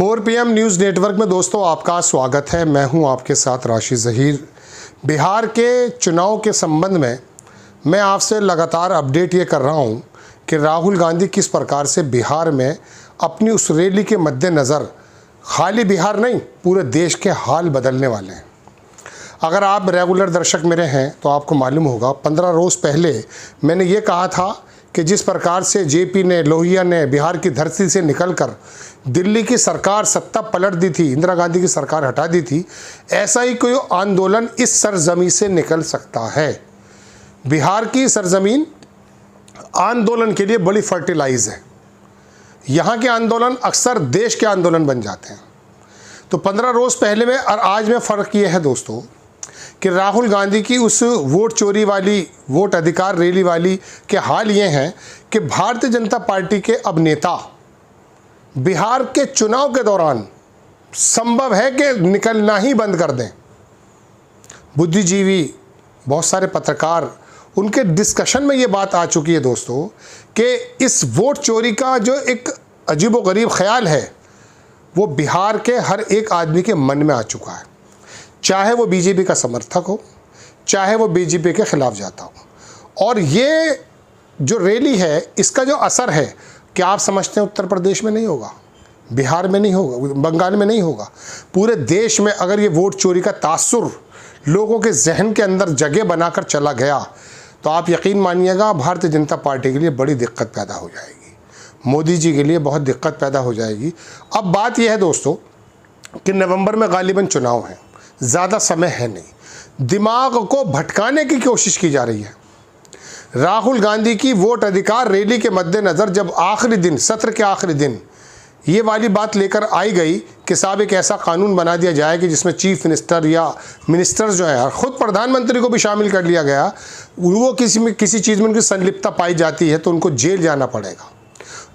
4 PM news network में दोस्तों आपका स्वागत है। मैं हूं आपके साथ राशिद ज़हीर। बिहार के चुनाव के संबंध में मैं आपसे लगातार अपडेट ये कर रहा हूं कि राहुल गांधी किस प्रकार से बिहार में अपनी उस रैली के मद्देनज़र खाली बिहार नहीं पूरे देश के हाल बदलने वाले हैं। अगर आप रेगुलर दर्शक मेरे हैं तो आपको मालूम होगा 15 रोज़ पहले मैंने ये कहा था कि जिस प्रकार से जेपी ने लोहिया ने बिहार की धरती से निकलकर दिल्ली की सरकार सत्ता पलट दी थी, इंदिरा गांधी की सरकार हटा दी थी, ऐसा ही कोई आंदोलन इस सरजमीन से निकल सकता है। बिहार की सरजमीन आंदोलन के लिए बड़ी फर्टिलाइज है। यहाँ के आंदोलन अक्सर देश के आंदोलन बन जाते हैं। तो 15 रोज़ पहले में और आज में फ़र्क ये है दोस्तों कि राहुल गांधी की उस वोट चोरी वाली, वोट अधिकार रैली वाली के हाल ये हैं कि भारतीय जनता पार्टी के अब नेता बिहार के चुनाव के दौरान संभव है कि निकलना ही बंद कर दें। बुद्धिजीवी, बहुत सारे पत्रकार, उनके डिस्कशन में ये बात आ चुकी है दोस्तों कि इस वोट चोरी का जो एक अजीबोगरीब ख्याल है वो बिहार के हर एक आदमी के मन में आ चुका है, चाहे वो बीजेपी का समर्थक हो, चाहे वो बीजेपी के खिलाफ जाता हो। और ये जो रैली है इसका जो असर है, क्या आप समझते हैं उत्तर प्रदेश में नहीं होगा, बिहार में नहीं होगा, बंगाल में नहीं होगा, पूरे देश में अगर ये वोट चोरी का तासुर लोगों के जहन के अंदर जगह बनाकर चला गया तो आप यकीन मानिएगा भारतीय जनता पार्टी के लिए बड़ी दिक्कत पैदा हो जाएगी, मोदी जी के लिए बहुत दिक्कत पैदा हो जाएगी। अब बात यह है दोस्तों कि नवंबर में गालिबन चुनाव है, ज़्यादा समय है नहीं, दिमाग को भटकाने की कोशिश की जा रही है। राहुल गांधी की वोट अधिकार रैली के मद्देनज़र जब आखिरी दिन, सत्र के आखिरी दिन ये वाली बात लेकर आई गई कि साहब एक ऐसा कानून बना दिया जाए कि जिसमें चीफ मिनिस्टर या मिनिस्टर्स जो है, ख़ुद प्रधानमंत्री को भी शामिल कर लिया गया, वो किसी चीज़ में उनकी संलिप्तता पाई जाती है तो उनको जेल जाना पड़ेगा।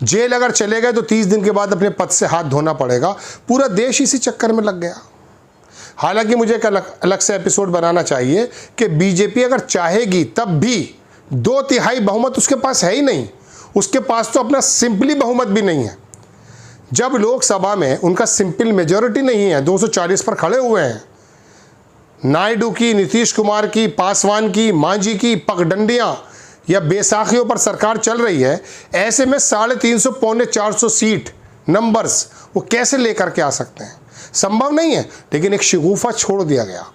जेल अगर चले गए तो 30 दिन के बाद अपने पद से हाथ धोना पड़ेगा। पूरा देश इसी चक्कर में लग गया। हालांकि मुझे एक अलग से एपिसोड बनाना चाहिए कि बीजेपी अगर चाहेगी तब भी 2/3 बहुमत उसके पास है ही नहीं, उसके पास तो अपना सिंपली बहुमत भी नहीं है। जब लोकसभा में उनका सिंपल मेजॉरिटी नहीं है, 240 पर खड़े हुए हैं, नायडू की, नीतीश कुमार की, पासवान की, मांझी की पगडंडियां या बैसाखियों पर सरकार चल रही है, ऐसे में 350 पौने 400 सीट नंबर्स वो कैसे लेकर के आ सकते हैं? संभव नहीं है। लेकिन एक शगुफा छोड़ दिया गया।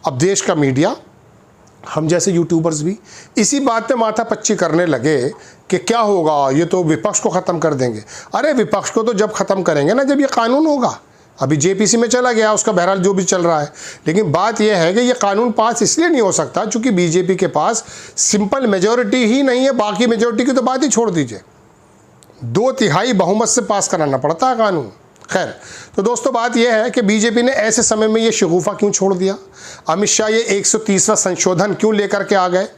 अब देश का मीडिया, हम जैसे यूट्यूबर्स भी इसी बात पे माथापच्ची करने लगे कि क्या होगा, ये तो विपक्ष को ख़त्म कर देंगे। अरे विपक्ष को तो जब ख़त्म करेंगे ना जब ये कानून होगा। अभी जेपीसी में चला गया, उसका बहरहाल जो भी चल रहा है, लेकिन बात यह है कि ये कानून पास इसलिए नहीं हो सकता क्योंकि बीजेपी के पास सिंपल मेजॉरिटी ही नहीं है। बाकी मेजॉरिटी की तो बात ही छोड़ दीजिए, 2/3 बहुमत से पास कराना पड़ता है कानून। खैर, तो दोस्तों बात यह है कि बीजेपी ने ऐसे समय में ये शगुफा क्यों छोड़ दिया? अमित शाह ये 130वां संशोधन क्यों लेकर के आ गए?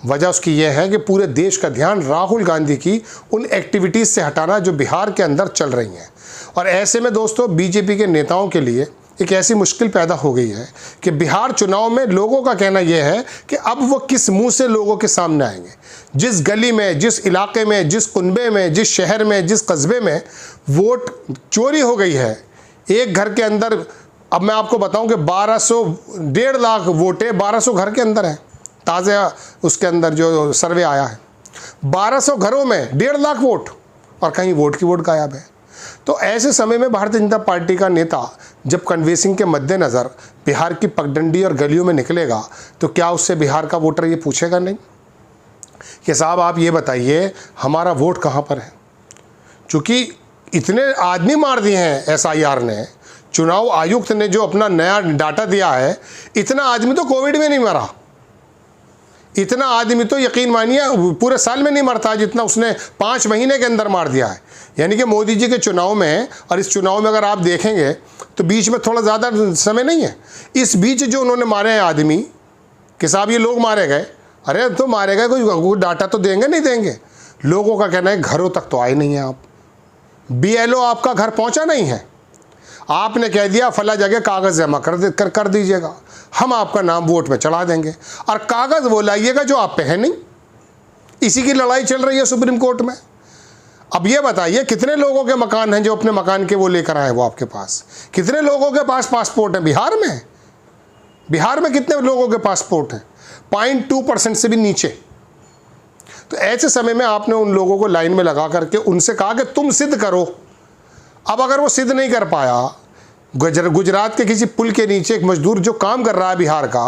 वजह उसकी यह है कि पूरे देश का ध्यान राहुल गांधी की उन एक्टिविटीज़ से हटाना जो बिहार के अंदर चल रही हैं। और ऐसे में दोस्तों बीजेपी के नेताओं के लिए एक ऐसी मुश्किल पैदा हो गई है कि बिहार चुनाव में लोगों का कहना यह है कि अब वो किस मुंह से लोगों के सामने आएंगे। जिस गली में, जिस इलाके में, जिस कुनबे में, जिस शहर में, जिस कस्बे में वोट चोरी हो गई है, एक घर के अंदर, अब मैं आपको बताऊं कि 1.5 लाख वोटें 1200 घर के अंदर हैं। ताज़ा उसके अंदर जो सर्वे आया है, 1200 घरों में 1.5 लाख वोट, और कहीं वोट की वोट गायब है। तो ऐसे समय में भारतीय जनता पार्टी का नेता जब कन्वेंसिंग के मद्देनज़र बिहार की पगडंडी और गलियों में निकलेगा तो क्या उससे बिहार का वोटर ये पूछेगा नहीं कि साहब आप ये बताइए हमारा वोट कहाँ पर है? चूँकि इतने आदमी मार दिए हैं एसआईआर ने, चुनाव आयुक्त ने जो अपना नया डाटा दिया है, इतना आदमी तो कोविड में नहीं मरा, इतना आदमी तो यकीन मानिए पूरे साल में नहीं मरता जितना उसने 5 महीने के अंदर मार दिया है। यानी कि मोदी जी के चुनाव में और इस चुनाव में अगर आप देखेंगे तो बीच में थोड़ा ज़्यादा समय नहीं है। इस बीच जो उन्होंने मारे हैं आदमी कि साहब ये लोग मारे गए, अरे तो मारे गए, कोई डाटा तो देंगे नहीं देंगे? लोगों का कहना है घरों तक तो आए नहीं हैं आप, BLO आपका घर पहुँचा नहीं है, आपने कह दिया फला जगह कागज़ जमा कर दीजिएगा, हम आपका नाम वोट में चढ़ा देंगे, और कागज़ वो लाइएगा जो आप पे है नहीं। इसी की लड़ाई चल रही है सुप्रीम कोर्ट में। अब ये बताइए कितने लोगों के मकान हैं जो अपने मकान के वो लेकर आए वो आपके पास? कितने लोगों के पास पासपोर्ट है बिहार में? बिहार में कितने लोगों के पासपोर्ट हैं? 0.2% से भी नीचे। तो ऐसे समय में आपने उन लोगों को लाइन में लगा करके उनसे कहा कि तुम सिद्ध करो। अब अगर वो सिद्ध नहीं कर पाया, गुजरात के किसी पुल के नीचे एक मजदूर जो काम कर रहा है बिहार का,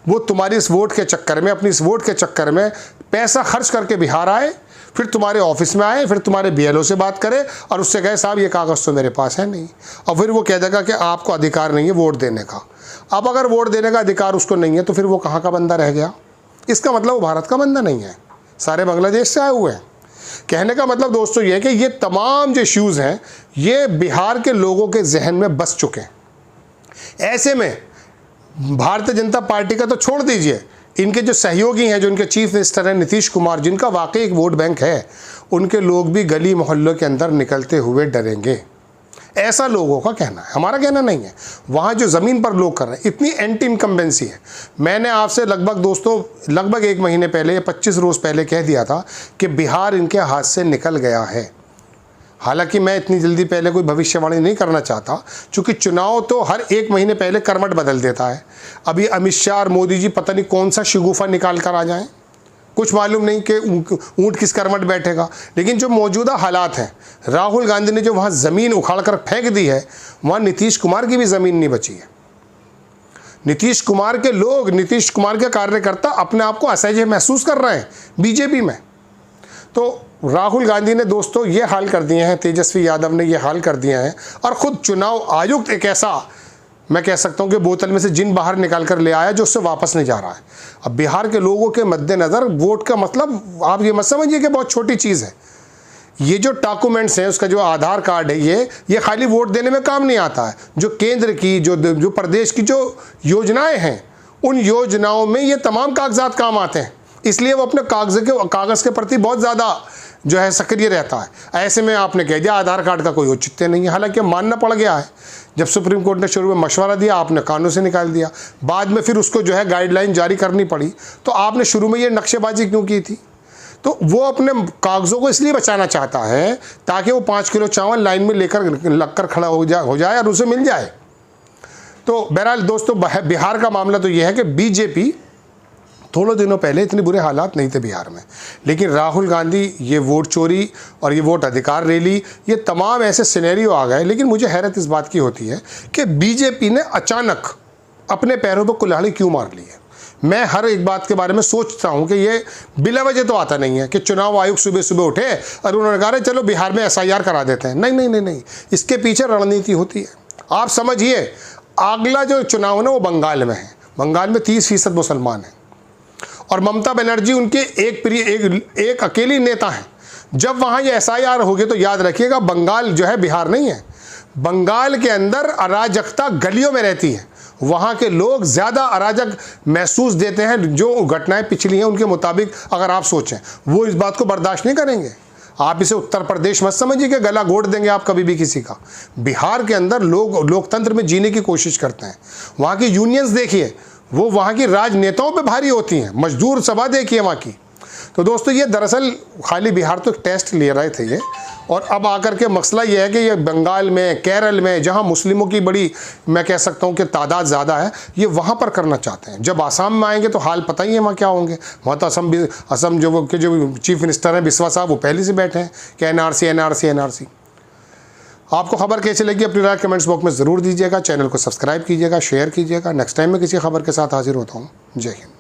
वो तुम्हारी इस वोट के चक्कर में, अपनी इस वोट के चक्कर में पैसा खर्च करके बिहार आए, फिर तुम्हारे ऑफिस में आए, फिर तुम्हारे BLO से बात करे और उससे कहे साहब ये कागज़ तो मेरे पास है नहीं, और फिर वो कह देगा कि आपको अधिकार नहीं है वोट देने का। अब अगर वोट देने का अधिकार उसको नहीं है तो फिर वो कहाँ का बंदा रह गया? इसका मतलब वो भारत का बंदा नहीं है, सारे बांग्लादेश से आए हुए हैं। कहने का मतलब दोस्तों ये है कि ये तमाम जो इश्यूज़ हैं ये बिहार के लोगों के जहन में बस चुके हैं। ऐसे में भारतीय जनता पार्टी का तो छोड़ दीजिए, इनके जो सहयोगी हैं, जो इनके चीफ मिनिस्टर हैं नीतीश कुमार, जिनका वाकई एक वोट बैंक है, उनके लोग भी गली मोहल्लों के अंदर निकलते हुए डरेंगे। ऐसा लोगों का कहना है, हमारा कहना नहीं है। वहाँ जो ज़मीन पर लोग कर रहे हैं, इतनी एंटी इनकम्बेंसी है। मैंने आपसे लगभग दोस्तों 1 महीने पहले या 25 रोज़ पहले कह दिया था कि बिहार इनके हाथ से निकल गया है। हालांकि मैं इतनी जल्दी पहले कोई भविष्यवाणी नहीं करना चाहता, क्योंकि चुनाव तो हर 1 महीने पहले करवट बदल देता है। अभी अमित शाह और मोदी जी पता नहीं कौन सा शिगुफा निकाल कर आ जाएं, कुछ मालूम नहीं कि ऊँट किस करवट बैठेगा। लेकिन जो मौजूदा हालात हैं, राहुल गांधी ने जो वहाँ ज़मीन उखाड़ कर फेंक दी है, वहाँ नीतीश कुमार की भी ज़मीन नहीं बची है। नीतीश कुमार के लोग, नीतीश कुमार के कार्यकर्ता अपने आप को असहज महसूस कर रहे हैं बीजेपी में। तो राहुल गांधी ने दोस्तों ये हाल कर दिए हैं, तेजस्वी यादव ने ये हाल कर दिए हैं, और ख़ुद चुनाव आयुक्त एक ऐसा, मैं कह सकता हूँ कि बोतल में से जिन बाहर निकाल कर ले आया जो उससे वापस नहीं जा रहा है। अब बिहार के लोगों के मद्देनज़र वोट का मतलब आप ये मत समझिए कि बहुत छोटी चीज़ है। ये जो डॉक्यूमेंट्स हैं, उसका जो आधार कार्ड है, ये खाली वोट देने में काम नहीं आता है। जो केंद्र की, जो प्रदेश की जो योजनाएं हैं, उन योजनाओं में ये तमाम कागजात काम आते हैं। इसलिए वो अपने कागज़ के प्रति बहुत ज़्यादा जो है सक्रिय रहता है। ऐसे में आपने कह दिया आधार कार्ड का कोई औचित्य नहीं है, हालांकि मानना पड़ गया है। जब सुप्रीम कोर्ट ने शुरू में मशवरा दिया, आपने कानून से निकाल दिया, बाद में फिर उसको जो है गाइडलाइन जारी करनी पड़ी। तो आपने शुरू में ये नक्शेबाजी क्यों की थी? तो वो अपने कागज़ों को इसलिए बचाना चाहता है ताकि वो 5 किलो चावल लाइन में लेकर लगकर खड़ा हो जाए और उसे मिल जाए। तो बहरहाल दोस्तों, बिहार का मामला तो ये है कि बीजेपी, थोड़े दिनों पहले इतने बुरे हालात नहीं थे बिहार में, लेकिन राहुल गांधी, ये वोट चोरी और ये वोट अधिकार रैली, ये तमाम ऐसे सिनेरियो आ गए। लेकिन मुझे हैरत इस बात की होती है कि बीजेपी ने अचानक अपने पैरों पर कुल्हाड़ी क्यों मार ली है। मैं हर एक बात के बारे में सोचता हूं कि ये बिला वजह तो आता नहीं है कि चुनाव आयोग सुबह सुबह उठे और उन्होंने कहा चलो बिहार में SIR करा देते हैं। नहीं नहीं नहीं नहीं, इसके पीछे रणनीति होती है। आप समझिए, अगला जो चुनाव है ना वो बंगाल में है। बंगाल में 30% मुसलमान हैं और ममता बनर्जी उनके एक अकेली नेता हैं। जब वहाँ ये SIR होगी तो याद रखिएगा, बंगाल जो है बिहार नहीं है। बंगाल के अंदर अराजकता गलियों में रहती है। वहाँ के लोग ज़्यादा अराजक महसूस देते हैं। जो घटनाएं पिछली हैं उनके मुताबिक अगर आप सोचें, वो इस बात को बर्दाश्त नहीं करेंगे। आप इसे उत्तर प्रदेश मत समझिए कि गला घोट देंगे आप कभी भी किसी का। बिहार के अंदर लोग लोकतंत्र में जीने की कोशिश करते हैं। वहाँ की यूनियंस देखिए, वो वहाँ की राजनेताओं पे भारी होती हैं। मजदूर सभा देखिए वहाँ की। तो दोस्तों, ये दरअसल खाली बिहार तो टेस्ट ले रहे थे ये, और अब आकर के मसला ये है कि ये बंगाल में, केरल में, जहाँ मुस्लिमों की बड़ी, मैं कह सकता हूँ कि तादाद ज़्यादा है, ये वहाँ पर करना चाहते हैं। जब आसाम में आएंगे तो हाल पता ही है वहाँ क्या होंगे। वहाँ तो असम जो चीफ मिनिस्टर हैं बिस्वा साहब, वो पहले से बैठे हैं कि NRC। आपको खबर कैसी लगी अपनी राय कमेंट्स बॉक्स में ज़रूर दीजिएगा। चैनल को सब्सक्राइब कीजिएगा, शेयर कीजिएगा। नेक्स्ट टाइम मैं किसी खबर के साथ हाजिर होता हूँ। जय हिंद।